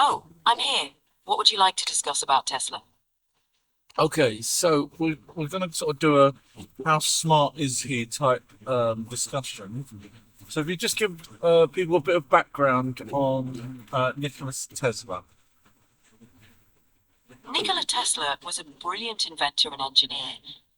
Oh, I'm here. What would you like to discuss about Tesla? Okay, so we're going to sort of do a how smart is he type discussion. So if you just give people a bit of background on Nikola Tesla. Nikola Tesla was a brilliant inventor and engineer,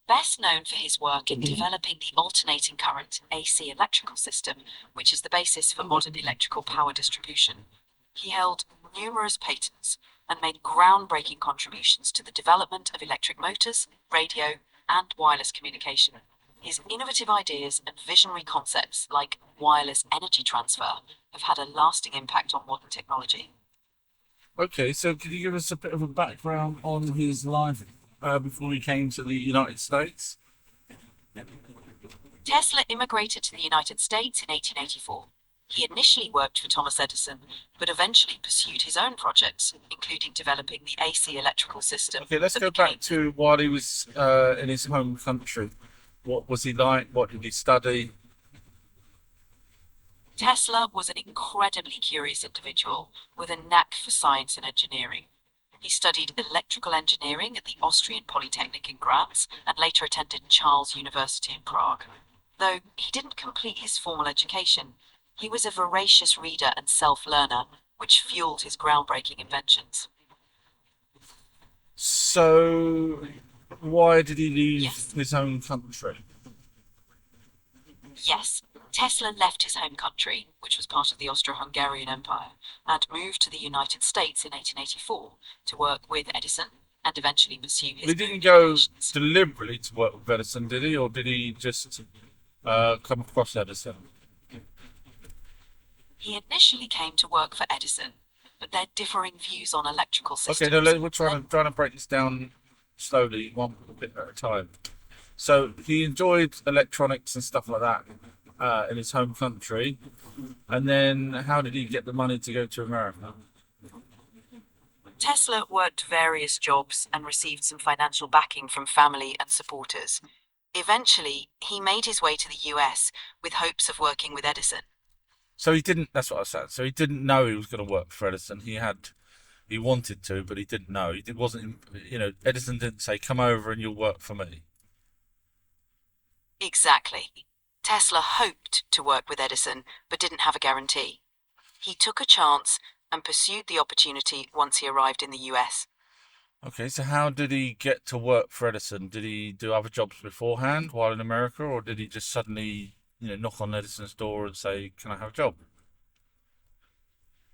best known for his work in developing the alternating current AC electrical system, which is the basis for modern electrical power distribution. He held numerous patents and made groundbreaking contributions to the development of electric motors, radio, and wireless communication. His innovative ideas and visionary concepts, like wireless energy transfer, have had a lasting impact on modern technology. Okay, so can you give us a bit of a background on his life before he came to the United States? Tesla immigrated to the United States in 1884. He initially worked for Thomas Edison, but eventually pursued his own projects, including developing the AC electrical system Okay, let's that go back became. to while he was in his home country. What was he like? What did he study? Tesla was an incredibly curious individual with a knack for science and engineering. He studied electrical engineering at the Austrian Polytechnic in Graz and later attended Charles University in Prague. Though he didn't complete his formal education, he was a voracious reader and self-learner, which fueled his groundbreaking inventions. So, why did he leave Yes, his own country? yes, Tesla left his home country, which was part of the Austro-Hungarian Empire, and moved to the United States in 1884 to work with Edison and eventually pursue He his own didn't go innovations. deliberately to work with Edison, did he? Or did he just come across Edison? He initially came to work for Edison, but their differing views on electrical Okay, no, systems we're led. trying to break this down slowly, one bit at a time. So he enjoyed electronics and stuff like that in his home country, and then how did he get the money to go to America? Tesla worked various jobs and received some financial backing from family and supporters. Eventually, he made his way to the US with hopes of working with Edison. So he didn't. That's what I said. So he didn't know he was going to work for Edison. He wanted to, but he didn't know. He wasn't. Edison didn't say, "Come over and you'll work for me." Exactly. Tesla hoped to work with Edison, but didn't have a guarantee. He took a chance and pursued the opportunity once he arrived in the US. Okay, so how did he get to work for Edison? Did he do other jobs beforehand while in America, or did he just suddenly, knock on Edison's door and say, "Can I have a job?"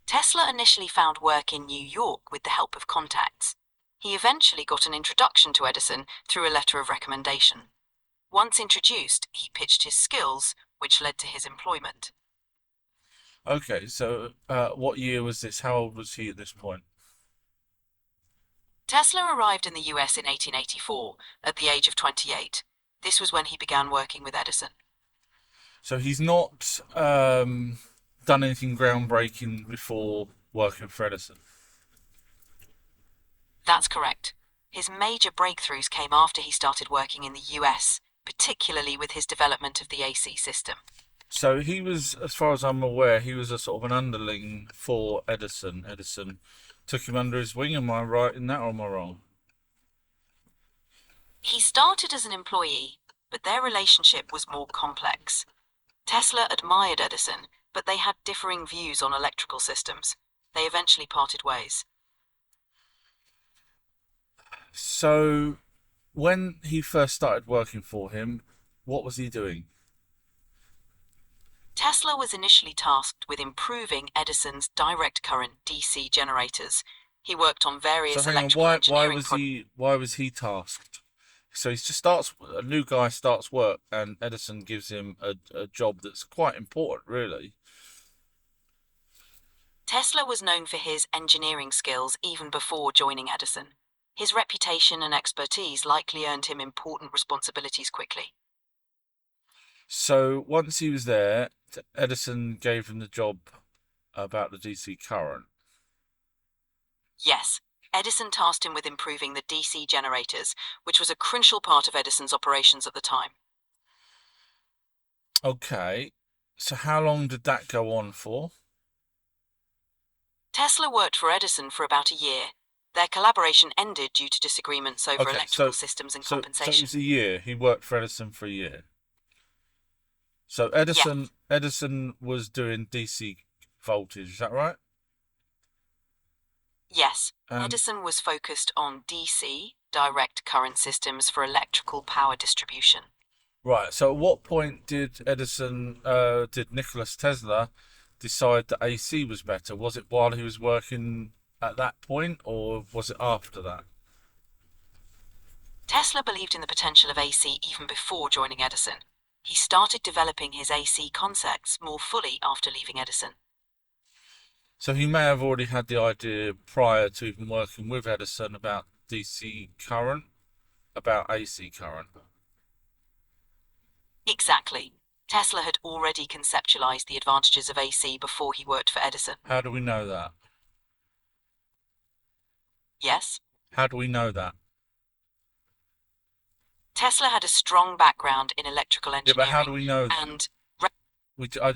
Tesla initially found work in New York with the help of contacts. He eventually got an introduction to Edison through a letter of recommendation. Once introduced, he pitched his skills, which led to his employment. Okay, so what year was this? How old was he at this point? Tesla arrived in the US in 1884 at the age of 28. This was when he began working with Edison. So he's not done anything groundbreaking before working for Edison. That's correct. His major breakthroughs came after he started working in the US, particularly with his development of the AC system. So he was, as far as I'm aware, he was a sort of an underling for Edison. Edison took him under his wing. Am I right in that, or am I wrong? He started as an employee, but their relationship was more complex. Tesla admired Edison, but they had differing views on electrical systems. They eventually parted ways. So when he first started working for him, what was he doing? Tesla was initially tasked with improving Edison's direct current DC generators. He worked on So various hang on, electrical engineering projects. why was he tasked? So he just starts a new guy starts work, and Edison gives him a job that's quite important, really. Tesla was known for his engineering skills even before joining Edison. His reputation and expertise likely earned him important responsibilities quickly. So once he was there, Edison gave him the job about the DC current. Yes, Edison tasked him with improving the DC generators, which was a crucial part of Edison's operations at the time. Okay, so how long did that go on for? Tesla worked for Edison for about a year. Their collaboration ended due to disagreements over Okay, electrical systems and So it compensation. was a year. He worked for Edison for a year. So Edison was doing DC voltage. Is that right? Yes, And Edison was focused on DC, direct current systems for electrical power distribution. right. So at what point did Nicholas Tesla decide that AC was better? Was it while he was working at that point, or was it after that? Tesla believed in the potential of AC even before joining Edison. He started developing his AC concepts more fully after leaving Edison. So he may have already had the idea prior to even working with Edison about DC current, about AC current. Exactly. Tesla had already conceptualized the advantages of AC before he worked for Edison. How do we know that? Yes? How do we know that? Tesla had a strong background in electrical Yeah, engineering. but how do we know that? And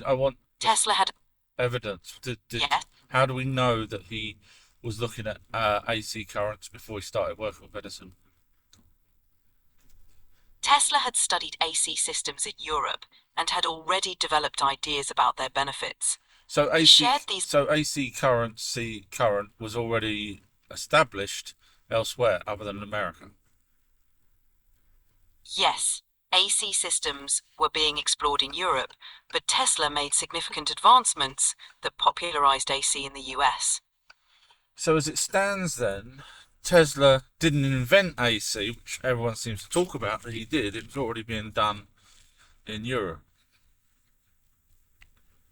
I want Tesla had evidence. yes. How do we know that he was looking at AC currents before he started working with Edison? Tesla had studied AC systems in Europe and had already developed ideas about their benefits. So He AC, shared these. so AC current was already established elsewhere other than America. Yes, AC systems were being explored in Europe, but Tesla made significant advancements that popularized AC in the US. So as it stands then, Tesla didn't invent AC, which everyone seems to talk about that he did. It was already being done in Europe.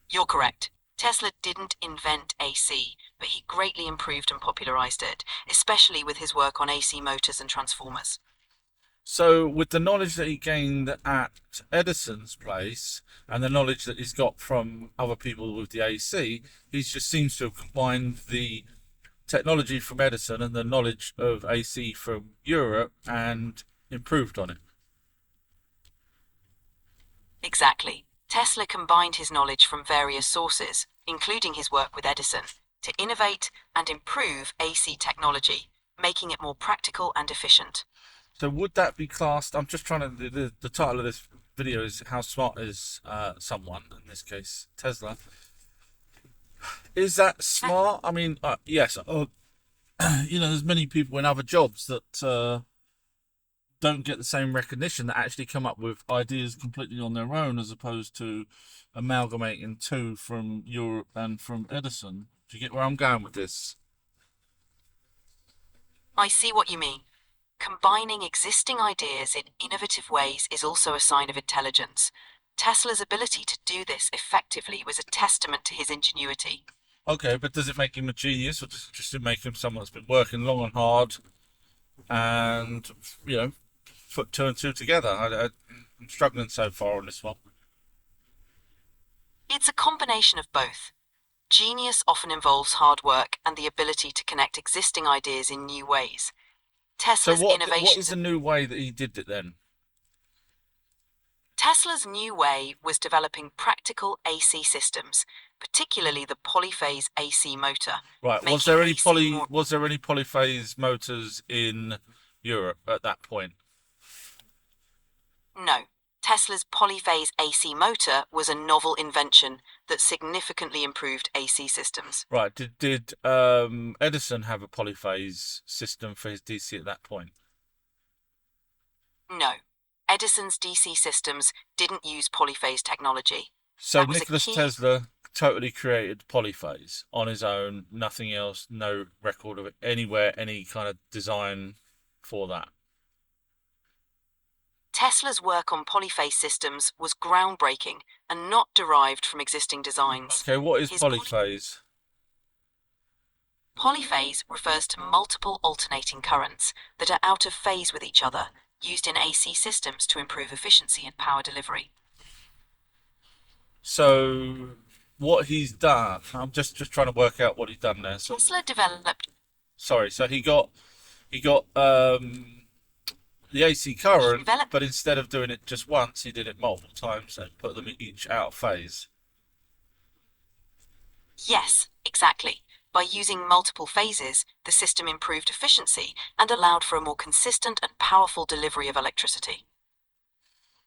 You're correct. Tesla didn't invent AC, but he greatly improved and popularized it, especially with his work on AC motors and transformers. So with the knowledge that he gained at Edison's place and the knowledge that he's got from other people with the AC, he just seems to have combined the technology from Edison and the knowledge of AC from Europe and improved on it. Exactly. Tesla combined his knowledge from various sources, including his work with Edison, to innovate and improve AC technology, making it more practical and efficient. So would that be classed? I'm just trying to. The title of this video is "How Smart Is Someone?" In this case, Tesla. Is that smart? I mean, yes. There's many people in other jobs that don't get the same recognition that actually come up with ideas completely on their own, as opposed to amalgamating two from Europe and from Edison. Do you get where I'm going with this? I see what you mean. Combining existing ideas in innovative ways is also a sign of intelligence. Tesla's ability to do this effectively was a testament to his ingenuity. Okay, but does it make him a genius, or does it just make him someone that's been working long and hard and, put two and two together? I'm struggling so far on this one. It's a combination of both. Genius often involves hard work and the ability to connect existing ideas in new ways. So Tesla's what innovations. is the new way that he did it then? Tesla's new way was developing practical AC systems, particularly the polyphase AC motor. Right. Was there any polyphase motors in Europe at that point? No. Tesla's polyphase AC motor was a novel invention that significantly improved AC systems. Right. Did Edison have a polyphase system for his DC at that point? No. Edison's DC systems didn't use polyphase technology. So Nicholas Tesla totally created polyphase on his own, nothing else, no record of it anywhere, any kind of design for that. Tesla's work on polyphase systems was groundbreaking and not derived from existing designs. Okay, what is polyphase? Polyphase refers to multiple alternating currents that are out of phase with each other, used in AC systems to improve efficiency and power delivery. So what he's done, I'm just trying to work out what he's done there. So, Tesla developed. sorry, so he got the AC current, but instead of doing it just once, he did it multiple times and put them each out of phase. Yes, exactly. By using multiple phases, the system improved efficiency and allowed for a more consistent and powerful delivery of electricity.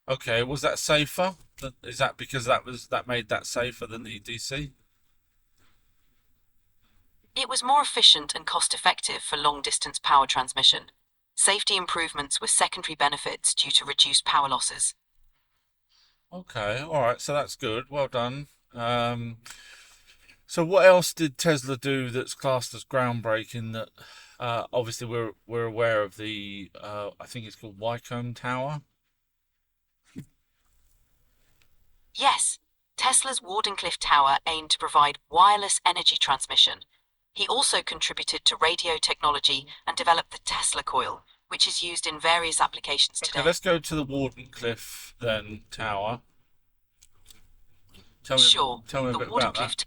Okay, was that safer? Is that because that made that safer than the DC? It was more efficient and cost-effective for long-distance power transmission. Safety improvements were secondary benefits due to reduced power losses. Okay, all right, so that's good. Well done. So what else did Tesla do that's classed as groundbreaking? That obviously we're aware of the I think it's called Wycombe Tower. Yes, Tesla's Wardenclyffe Tower aimed to provide wireless energy transmission. He also contributed to radio technology and developed the Tesla coil, which is used in various applications Okay, today. let's go to the Wardenclyffe then Tower. Sure, Tell me a the bit about that. Wardenclyffe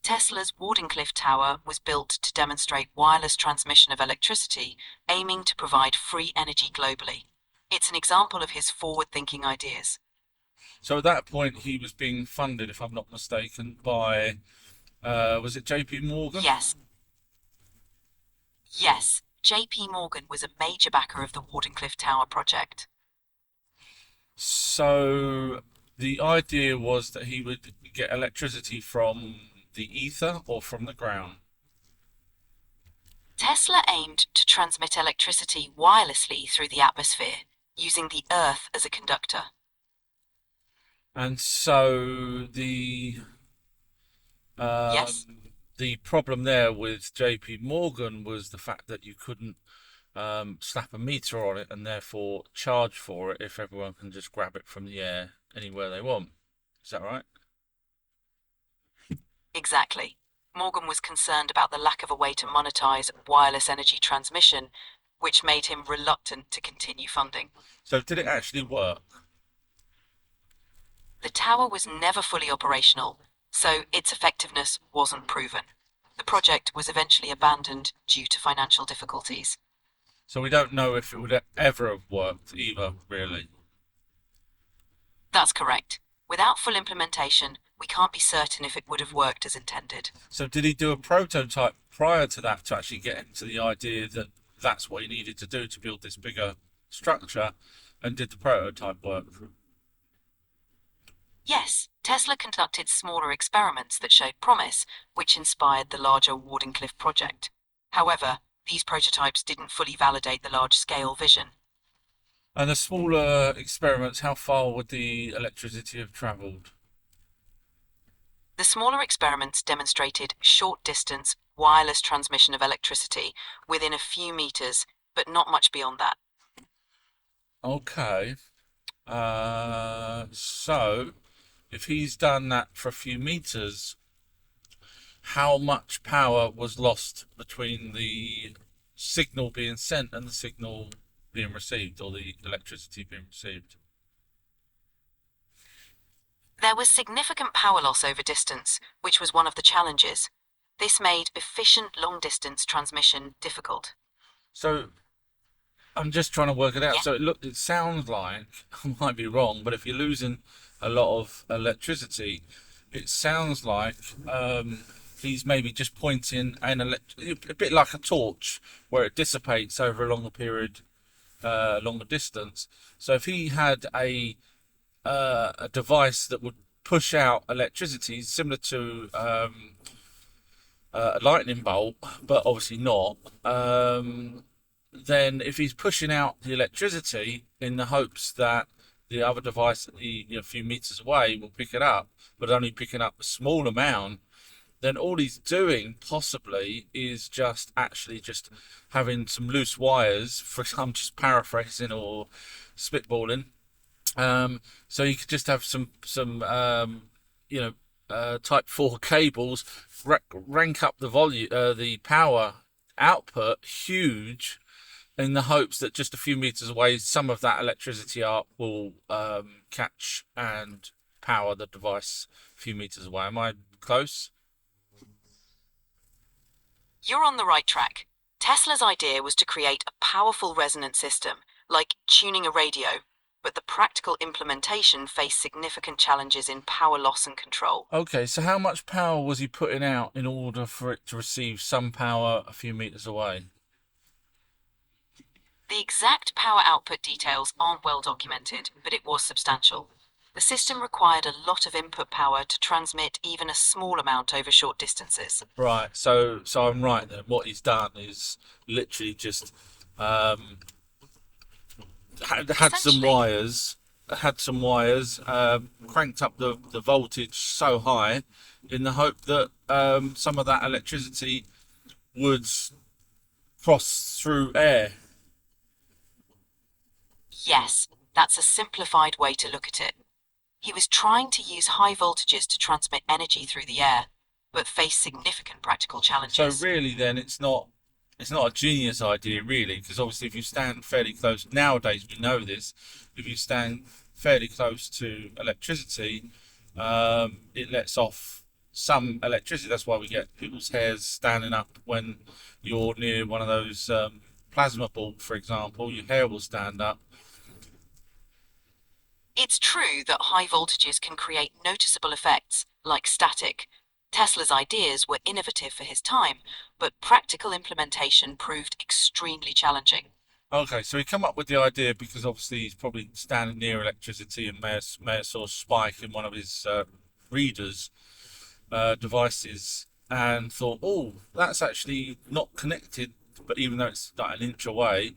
Tesla's Wardenclyffe Tower was built to demonstrate wireless transmission of electricity, aiming to provide free energy globally. It's an example of his forward-thinking ideas. So at that point he was being funded, if I'm not mistaken, by was it JP Morgan? Yes. Yes, JP Morgan was a major backer of the Wardenclyffe Tower project. So the idea was that he would get electricity from the ether or from the ground. Tesla aimed to transmit electricity wirelessly through the atmosphere, using the Earth as a conductor. And so Yes? the problem there with JP Morgan was the fact that you couldn't slap a meter on it and therefore charge for it if everyone can just grab it from the air anywhere they want. Is that right? Exactly. Morgan was concerned about the lack of a way to monetize wireless energy transmission, which made him reluctant to continue funding. So did it actually work? The tower was never fully operational, so its effectiveness wasn't proven. The project was eventually abandoned due to financial difficulties. So we don't know if it would ever have worked either, really. That's correct. Without full implementation, we can't be certain if it would have worked as intended. So did he do a prototype prior to that to actually get into the idea that that's what he needed to do to build this bigger structure? And did the prototype work? Yes, Tesla conducted smaller experiments that showed promise, which inspired the larger Wardenclyffe project. However, these prototypes didn't fully validate the large-scale vision. And the smaller experiments, how far would the electricity have travelled? The smaller experiments demonstrated short-distance, wireless transmission of electricity within a few meters, but not much beyond that. Okay. So if he's done that for a few meters, how much power was lost between the signal being sent and the signal being received, or the electricity being received? There was significant power loss over distance, which was one of the challenges. This made efficient long-distance transmission difficult. So I'm just trying to work it out. Yeah. So it sounds like, I might be wrong, but if you're losing a lot of electricity, it sounds like he's maybe just pointing a bit like a torch, where it dissipates over a longer period, longer distance. So if he had a device that would push out electricity similar to a lightning bolt, but obviously not, then if he's pushing out the electricity in the hopes that the other device a few meters away will pick it up, but only picking up a small amount, then all he's doing possibly is just having some loose wires. I'm just paraphrasing or spitballing. So you could just have some type 4 cables, rank up the volume, the power output huge, in the hopes that just a few meters away, some of that electricity arc will catch and power the device a few meters away. Am I close? You're on the right track. Tesla's idea was to create a powerful resonant system, like tuning a radio, but the practical implementation faced significant challenges in power loss and control. Okay, so how much power was he putting out in order for it to receive some power a few meters away? The exact power output details aren't well documented, but it was substantial. The system required a lot of input power to transmit even a small amount over short distances. Right, so I'm right then. What he's done is literally just had some wires, cranked up the voltage so high in the hope that some of that electricity would cross through air. Yes, that's a simplified way to look at it. He was trying to use high voltages to transmit energy through the air, but faced significant practical So challenges. really, then it's not a genius idea, really, because obviously, if you stand fairly close nowadays, we know this. If you stand fairly close to electricity, it lets off some electricity. That's why we get people's hairs standing up when you're near one of those plasma bulbs, for example. Your hair will stand up. It's true that high voltages can create noticeable effects, like static. Tesla's ideas were innovative for his time, but practical implementation proved extremely challenging. Okay, so he come up with the idea because obviously he's probably standing near electricity and may have saw a spike in one of his readers devices and thought, oh, that's actually not connected, but even though it's like an inch away,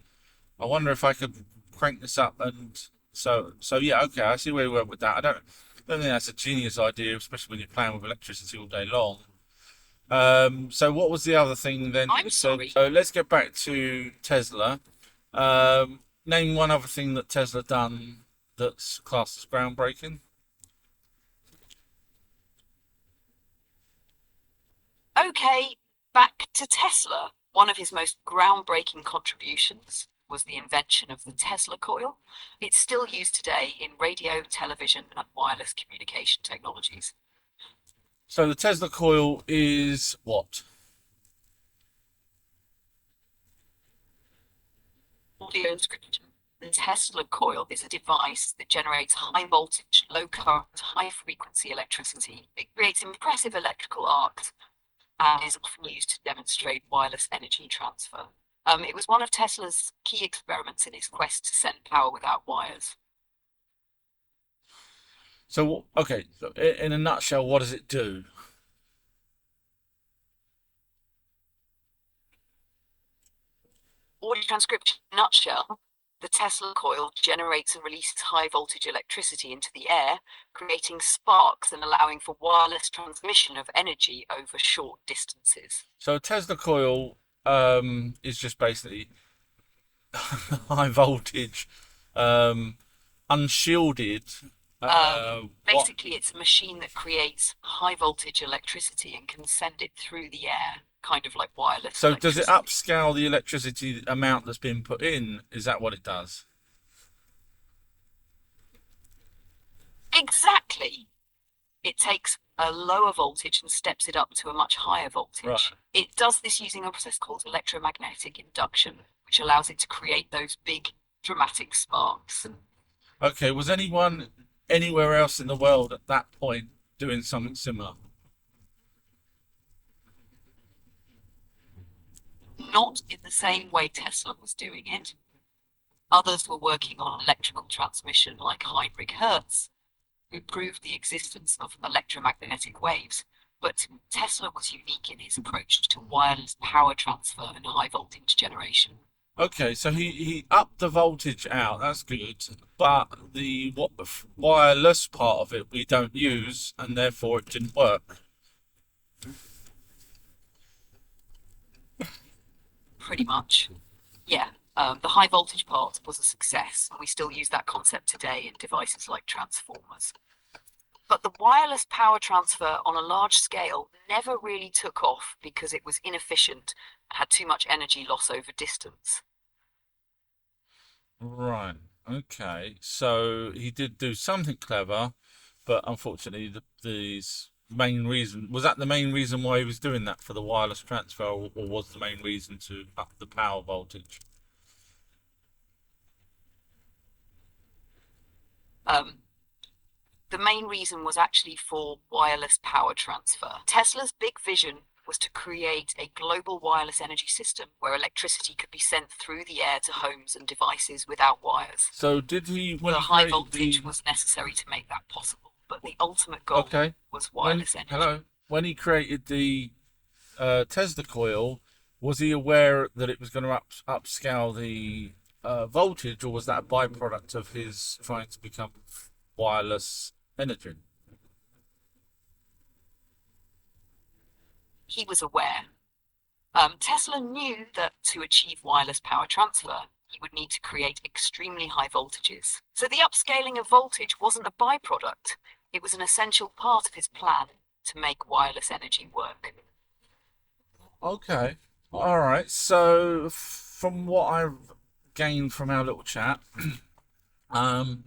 I wonder if I could crank this up. And so yeah, okay, I see where you went with that. I don't think that's a genius idea, especially when you're playing with electricity all day long. So what was the other thing then? I'm sorry. So let's get back to Tesla. Name one other thing that Tesla done that's classed as groundbreaking. Okay, back to Tesla. One of his most groundbreaking contributions was the invention of the Tesla coil. It's still used today in radio, television, and wireless communication technologies. So the Tesla coil is what? Audio description. The Tesla coil is a device that generates high voltage, low current, high frequency electricity. It creates impressive electrical arcs and is often used to demonstrate wireless energy transfer. It was one of Tesla's key experiments in his quest to send power without wires. So okay, so in a nutshell, what does it do? Audio transcription in a nutshell, the Tesla coil generates and releases high voltage electricity into the air, creating sparks and allowing for wireless transmission of energy over short distances. So a Tesla coil is just basically high voltage, unshielded. Basically, it's a machine that creates high voltage electricity and can send it through the air, kind of like wireless. So does it electricity. upscale the electricity amount that's been put in? Is that what it does? Exactly. It takes a lower voltage and steps it up to a much higher voltage. Right. It does this using a process called electromagnetic induction, which allows it to create those big dramatic sparks. Okay, was anyone anywhere else in the world at that point doing something similar? Not in the same way Tesla was doing it. Others were working on electrical transmission like Heinrich Hertz, who proved the existence of electromagnetic waves, but Tesla was unique in his approach to wireless power transfer and high voltage generation. Okay, so he upped the voltage out. That's good, but the wireless part of it we don't use, and therefore it didn't work. Pretty much. Yeah. The high voltage part was a success, and we still use that concept today in devices like transformers. But the wireless power transfer on a large scale never really took off because it was inefficient and had too much energy loss over distance. Right. Okay. So he did do something clever, but unfortunately, the main reason was that the main reason why he was doing that for the wireless transfer, or was the main reason to up the power voltage? The main reason was actually for wireless power transfer. Tesla's big vision was to create a global wireless energy system where electricity could be sent through the air to homes and devices without wires. So did he, when The he high created voltage the... was necessary to make that possible, but the ultimate goal Okay. was wireless energy. Hello. When he created the Tesla coil, was he aware that it was going to upscale the voltage, or was that a byproduct of his trying to become wireless energy? He was aware. Tesla knew that to achieve wireless power transfer, he would need to create extremely high voltages. So the upscaling of voltage wasn't a byproduct. It was an essential part of his plan to make wireless energy work. Okay. All right. So from what I've gained from our little chat, um,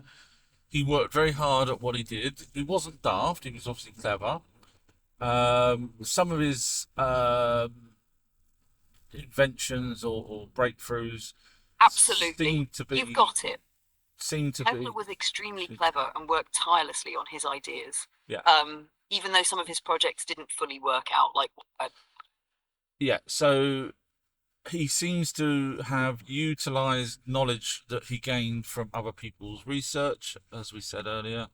he worked very hard at what he did. He wasn't daft. He was obviously clever. Some of his inventions or breakthroughs Absolutely. seemed to be You've got it. seemed to be Tesla was extremely clever and worked tirelessly on his ideas. yeah. Even though some of his projects didn't fully work out, like Yeah. So he seems to have utilized knowledge that he gained from other people's research, as we said earlier.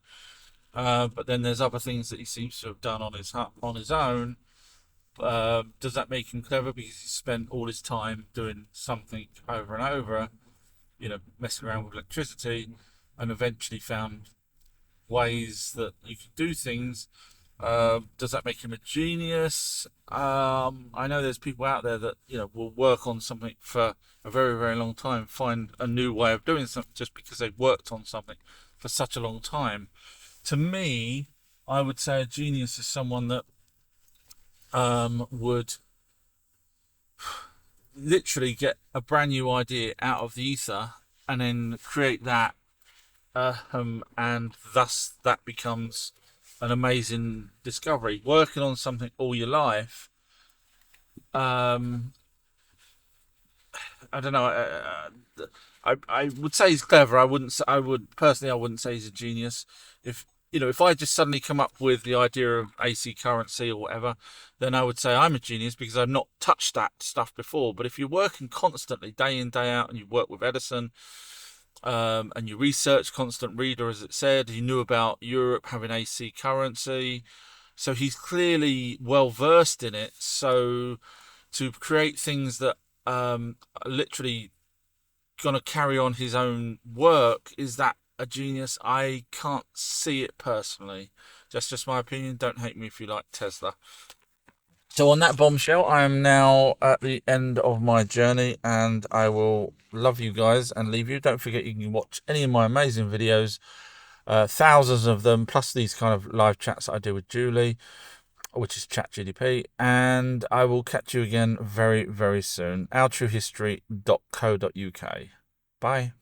But then there's other things that he seems to have done on his own. Does that make him clever because he spent all his time doing something over and over, messing around with electricity, and eventually found ways that you could do things? Does that make him a genius? I know there's people out there that will work on something for a very, very long time, find a new way of doing something just because they've worked on something for such a long time. To me, I would say a genius is someone that would literally get a brand new idea out of the ether and then create that, and thus that becomes an amazing discovery. Working on something all your life, I don't know. I would say he's clever. I wouldn't say he's a genius. If I just suddenly come up with the idea of AC currency or whatever, then I would say I'm a genius because I've not touched that stuff before. But if you're working constantly, day in, day out, and you work with Edison, and you research, constant reader, as it said, he knew about Europe having AC currency, so he's clearly well versed in it. So to create things that are literally going to carry on his own work, is that a genius? I can't see it personally. That's just my opinion. Don't hate me if you like Tesla. So on that bombshell, I am now at the end of my journey, and I will love you guys and leave you. Don't forget you can watch any of my amazing videos, thousands of them, plus these kind of live chats that I do with Julie, which is ChatGDP, and I will catch you again very, very soon. Ourtruehistory.co.uk. Bye.